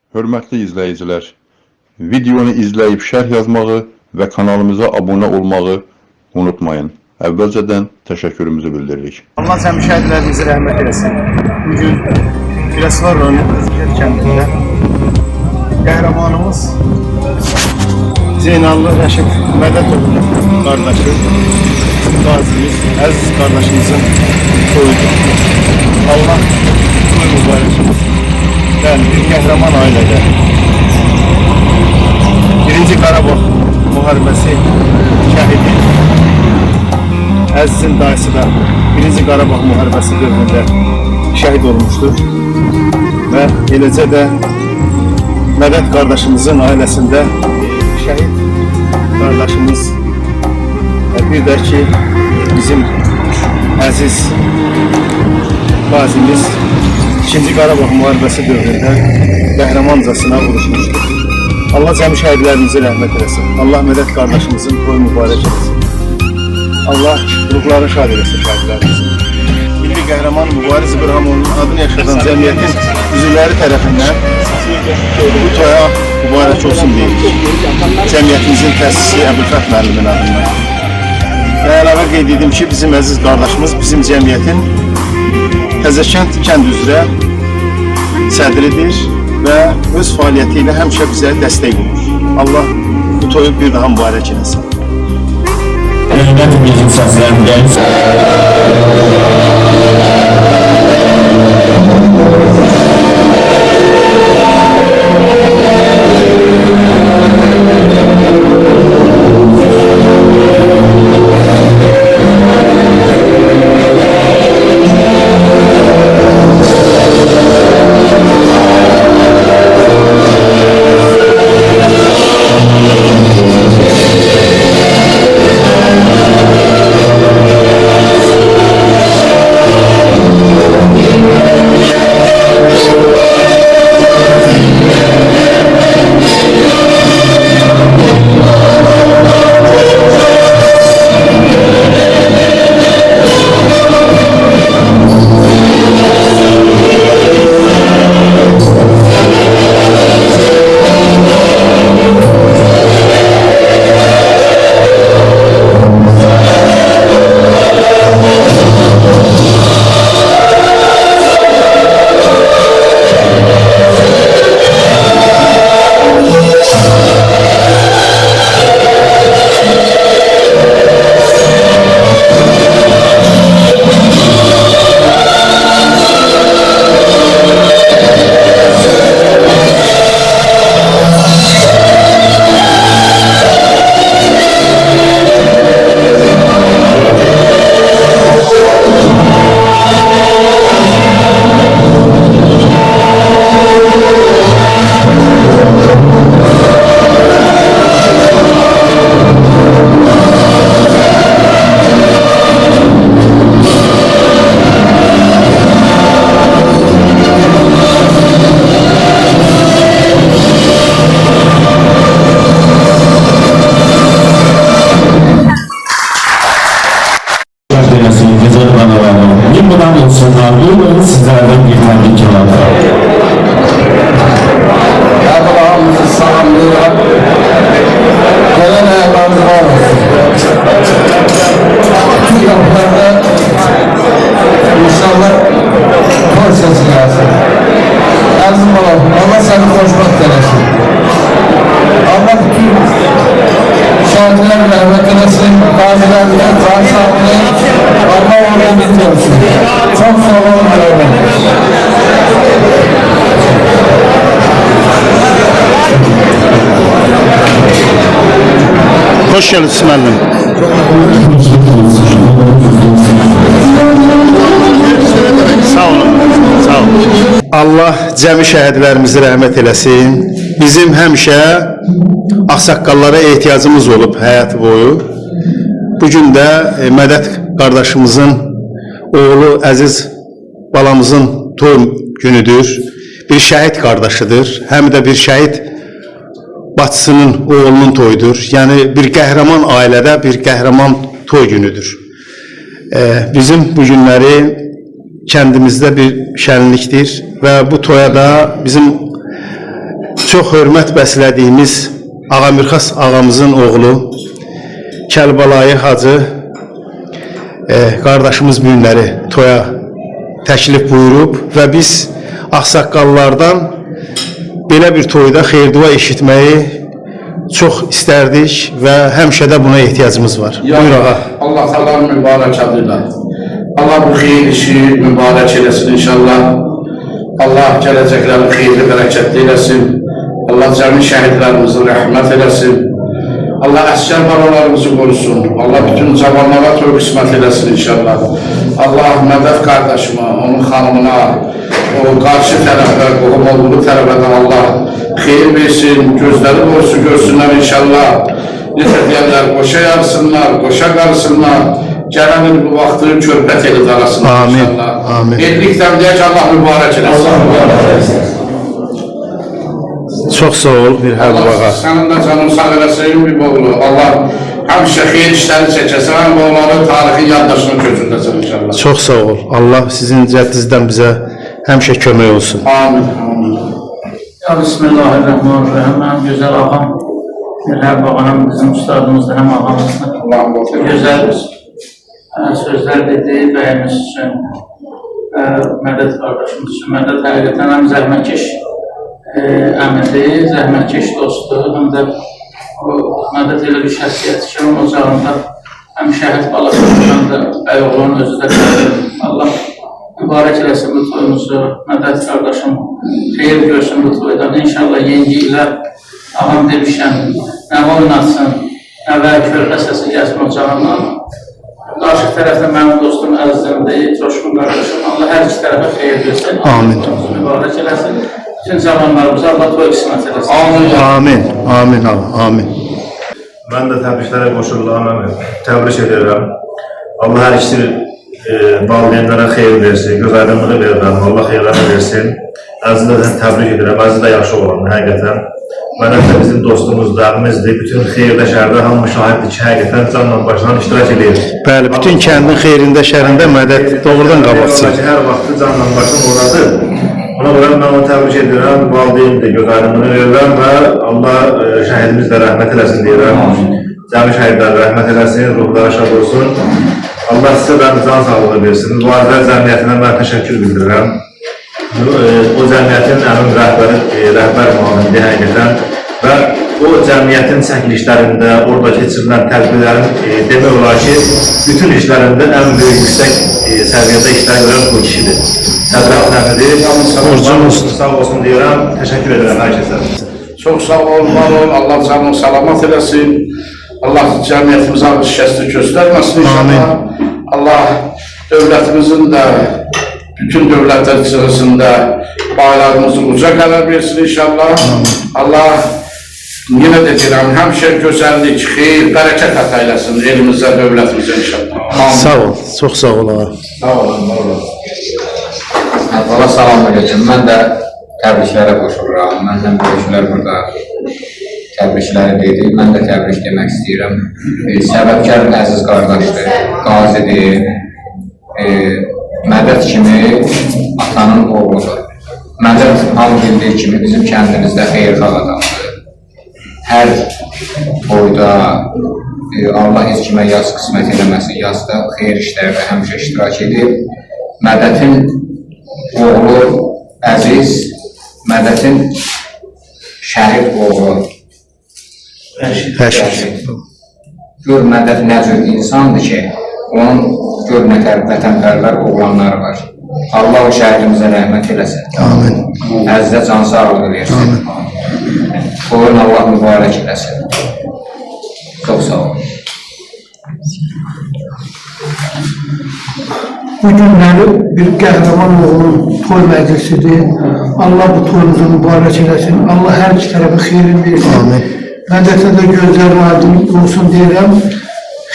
Hörmətli izləyicilər, videonu izləyib şərh yazmağı və kanalımıza abunə olmağı unutmayın. Əvvəlcədən təşəkkürümüzü bildiririk. Allah cəmi şəhidlərimizi rəhmət eləsin. Bugün Biləsuvar rayonu Qızılyer kəndində qəhrəmanımız Zeynallı Rəşid Mədətovun qardaşı, qazimiz, əziz qardaşımızın toyudur. Allah toy mübarək olsun. Yani bir qəhrəman ailədə Birinci Qarabağ müharibəsi şəhidi Əzizin dayısı da Birinci Qarabağ müharibəsi dövründə şəhid olmuşdur və eləcə də Mədət qardaşımızın ailəsində şəhid qardaşımız bir də ki bizim əziz qazimiz İkinci Qarabağ müharibəsi dövründə qəhrəmancasına vuruşmuşdur. Allah cəmi şəhidlərimizi rəhmət eləsin. Allah Mədət qardaşımızın toyu mübarək eləsin. Allah ruhları şad eləsin şəhidlərimizin. Milli qəhrəman Mübariz İbrahimoğlu'nun adını yaşadan cəmiyyətin üzvləri tərəfindən bu toya mübarək olsun deyirik. Cəmiyyətimizin təsisi Əbülfət müəllimin adından. Və əlavə qeyd edim ki, bizim əziz qardaşımız bizim cəmiyyətin Təzəkənd kənd üzrə sədridir və öz fəaliyyəti ilə həmişə bizə dəstək olur. Allah bu toyu bir daha mübarək eləsin. Hürmet bizim səsləndirək. Bundan olsunlar, buyurun sizlerden bir tebrik alalım. Allah'ımızı selamlıyor. Gelen ayaklarımız var olsun. Bütün kapılarda inşallah kor sesi gelsin. Erzim olalım. Allah seni koşmak dilesin. Allah bütün şahitlerine rahmet eylesin. Gazilerine, gazilerine Allah onu bilmiyorsun. Çok sağ olun diyorum. Hoş geldiniz müəllim. Sağ olun. Sağ olun. Allah cəmi şəhidlərimizi rəhmət eləsin. Bizim həmişə ağsaqqallara ehtiyacımız olub həyat boyu. Bugün də Mədət qardaşımızın oğlu əziz balamızın toy günüdür. Bir şəhid qardaşıdır. Həm də bir şəhid bacısının oğlunun toyudur. Yəni bir qəhrəman ailədə bir qəhrəman toy günüdür. Bizim bu günləri kəndimizdə bir şənlikdir və bu toya da bizim çox hörmət bəslədiyimiz Ağamirxas ağamızın oğlu Kəlbalayı Hacı qardaşımız bu günləri toya təklif buyurub və biz ağsaqqallardan belə bir toyda xeyir-dua eşitməyi çox istərdik və həmişə də buna ehtiyacımız var. Buyur ağa. Allah Teala'nın mübarək adıyla. Allah bu xeyir işi mübarək eləsin inşallah. Allah gələcəkləri xeyirli, bərəkətli eləsin. Allah cəmi şəhidlərimizin rəhmət eləsin. Allah əskər balalarımızı qorusun. Allah bütün cavanlara toy qismət eləsin inşallah. Allah Mədəd qardaşıma, onun xanımına, o qarşı tərəfə, qohum olduğu tərəfədən Allah xeyir versin, gözləri doğrusu görsünlər inşallah. Necə deyərlər, qoşa yarsınlar, qoşa qarısınlar. Gələnin bu vaxtı körpət eli darasınlar inşallah. Amin. Ellikdən deyək Allah mübarək eləsin. Çox sağ ol bir Həbib ağa. Sənin də canın sağ eləsin bir oğlu. Allah həmişə xeyir işləri çəkəsən, həm onların tarixi yaddaşının gözündəsin inşallah. Çox sağ ol. Allah sizin cəddinizdən bizə həmişə kömək olsun. Amin. Amin. Ya Bismillahirrahmanirrahim. Mənim gözəl ağam, Həbib ağam bizim ustadımızdır, həm ağamızdır. Allah'ım olsun. Gözəl sözlər dedi bəyimiz üçün, Mədəd qardaşımız üçün. Mədəd həqiqətən həm zəhmətkeş əmidir, zəhmətkeş dostdur, həm də Mədəd elə bir şəxsiyyət ki, onun ocağında həm şəhid balası, həm də bəyoğlunun özü də qədir. Allah mübarək eləsin bu toyumuzu, Mədəd qardaşım xeyir görsün bu toydan. İnşallah yengi ilə ağam demişəm, nə oynatsın, nə və körpə səsi gəlsin ocağından. Qarşı tərəfdə mənim dostum əzizimdir, Coşqun qardaşım. Allah hər iki tərəfə xeyir versin. Amin. Mübarək eləsin. Bütün zamanlarımıza Allah toy qismət eləsin. Amin. Amin ağa. Amin. Mən də təbriklərə qoşulam, təbrik edirəm. Allah hər ikisi valideynlərə xeyir versin, gözəlliyini verirəm, Allah xeyirlərini versin. Əzizlə təbrik edirəm, əziz də yaxşı olanlar, həqiqətən. Mədəd də bizim dostumuzdur, əmimizdir, bütün xeyirdə, şərdə hamı şahiddir ki, həqiqətən canla başla iştirak edir. Bəli, bütün kəndin xeyrində, şərində Mədəd doğrudan qabaqçı. Hər vaxtı canla başla oradır. Ona görə mən onu təbrik edirəm, valideyndir, gözəlliyini verirəm və Allah şəhidimiz də rəhmət eləsin deyirəm. Cəmi şəhidlər rəhmət eləsin, ruhları şad olsun. Allah sizə də can sağlığı versin. Valideyn cəmiyyətinə mən təşəkkür bildirirəm. O cəmiyyətin əmin rəhbər müavinidir həqiqətən və o cəmiyyətin çəkilişlərində, orada keçirilən tədbirlərin demək olar ki, bütün işlərində ən böyük yüksək səviyyədə işlər görən bu kişidir. Sədraq nəmidir, borcumuz sağ olsun deyirəm, təşəkkür edirəm hər kəsə. Çox sağ ol, var ol, Allah canını salamat eləsin. Allah cəmiyyətimizə şikəsti göstərməsin inşallah. Allah dövlətimizin də bütün dövlətlər içərisində baylarımızı uca qərar versin inşallah. Allah yenə də deyirəm, həmişə gözəllik, xeyir, bərəkət ət eyləsin elimizdə, dövlətimizdə inşallah. Sağ ol, çox sağ ol ağa. Sağ olun, var olun. Əvvəla salam edirəm. Mən də təbriklərə qoşuluram. Məndən böyüklər burada təbrikləri dedi. Mən də təbrik demək istəyirəm. Səbəbkar əziz qardaşdır, qazidir. Mədəd kimi atanın oğludur. Mədəd hamı bildiyi kimi bizim kəndimizdə xeyirxah adamdır. Hər boyda Allah heç kimə yaz qismət eləməsin, yazda xeyir işlərdə həmişə iştirak edib. Mədədin oğlu Əziz, Mədədin şəhid oğlu Rəşid. Gör Mədəd nə cür insandır ki, onun gör nə vətənpərvər oğlanları var. Allah o şəhidimizə rəhmət eləsin. Amin. Əzizə can sağlığı versin. Qoyun Allah mübarək eləsin. Çox sağ olun. Bu günləri bir qəhrəman oğlunun toy məclisidir. Allah bu toyumuzu mübarək eləsin. Allah hər iki tərəfə xeyrin versin. Amin. Mədətə də gözlər vardımız olsun deyirəm.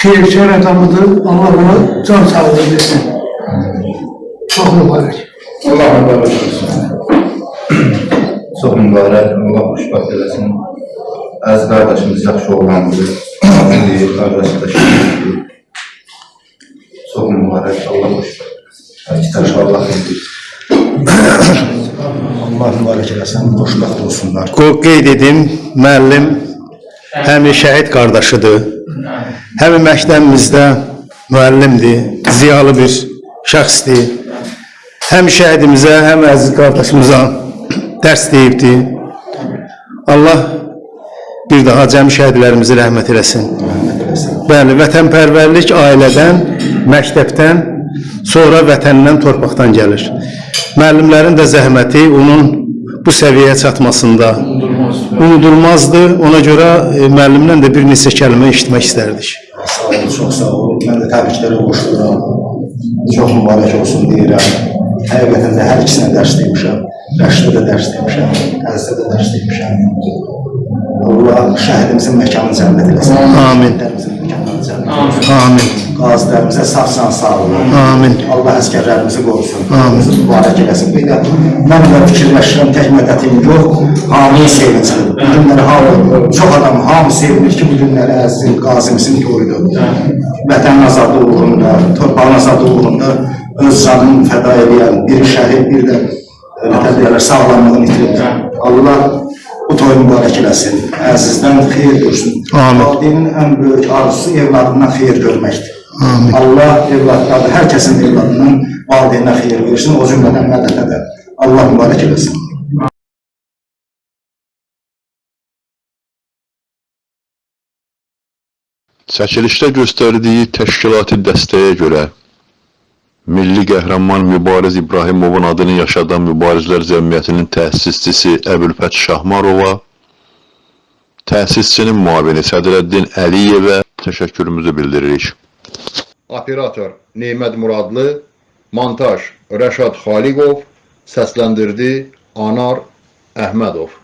Xeyirkar adamıdır. Allah ona can sağlığı versin. Çox mübarək. Allah mübarək olsun. Çox mübarək, Allah xoşbəxt eləsin. Əziz qardaşımız yaxşı oğlandır, abidir, qardaşı da şəhiddir. Çox mübarək, Allah xoşbəxt eləsin. Hər iki tərəfə Allah xeyir. Allah mübarək eləsin, xoşbəxt olsunlar. Qeyd edim, müəllim həm şəhid qardaşıdır, həm məktəbimizdə müəllimdir, ziyalı bir şəxsdir. Həm şəhidimizə, həm əziz qardaşımıza dərs deyibdir. Allah bir daha cəmi şəhidlərimizi rəhmət eləsin. Bəli, vətənpərvərlik ailədən, məktəbdən, sonra vətəndən, torpaqdan gəlir. Müəllimlərin də zəhməti onun bu səviyyəyə çatmasında unudulmazdır. Ona görə müəllimdən də bir neçə kəlmə eşitmək istərdik. Sağ olun, çox sağ olun. Mən də təbriklərə qoşuluram. Çox mübarək olsun deyirəm. Həqiqətən də hər ikisinə dərs demişəm. Rəşdə də dərs demişəm, Əzizdə də dərs demişəm. Allah şəhidimizin məkanını cənnət eləsin. Amin. Amin. Qazilərimizə sağ-can sağlığı. Amin. Allah əskərlərimizi qorusun. Amin. Mübarək eləsin. Bir də mən də fikirləşirəm, tək mədətim yox, hamı sevinsin. Bu günləri çox adam hamı sevinir ki, bu günləri əzizin, qazimizin toyudur. Vətənin azadlığı uğrunda, torpağın azadlığı uğrunda öz canını fəda edən bir şəhid, bir də sağlamlığını itirib. Allah bu toyu mübarək eləsin. Əzizdən xeyir görsün. Valideynin ən böyük arzusu evladından xeyir görməkdir. Allah evladları, hər kəsin evladından valideyninə xeyir versin, o cümlədən mədətə də. Allah mübarək eləsin. Çəkilişdə göstərdiyi təşkilati dəstəyə görə Milli Qəhrəman Mübariz İbrahimovun adını yaşadan Mübarizlər Cəmiyyətinin təsisçisi Əbülfət Şahmarova, təsisçinin müavini Sədrəddin Əliyevə təşəkkürümüzü bildiririk. Operator Neymət Muradlı, montaj Rəşad Xaliqov, səsləndirdi Anar Əhmədov.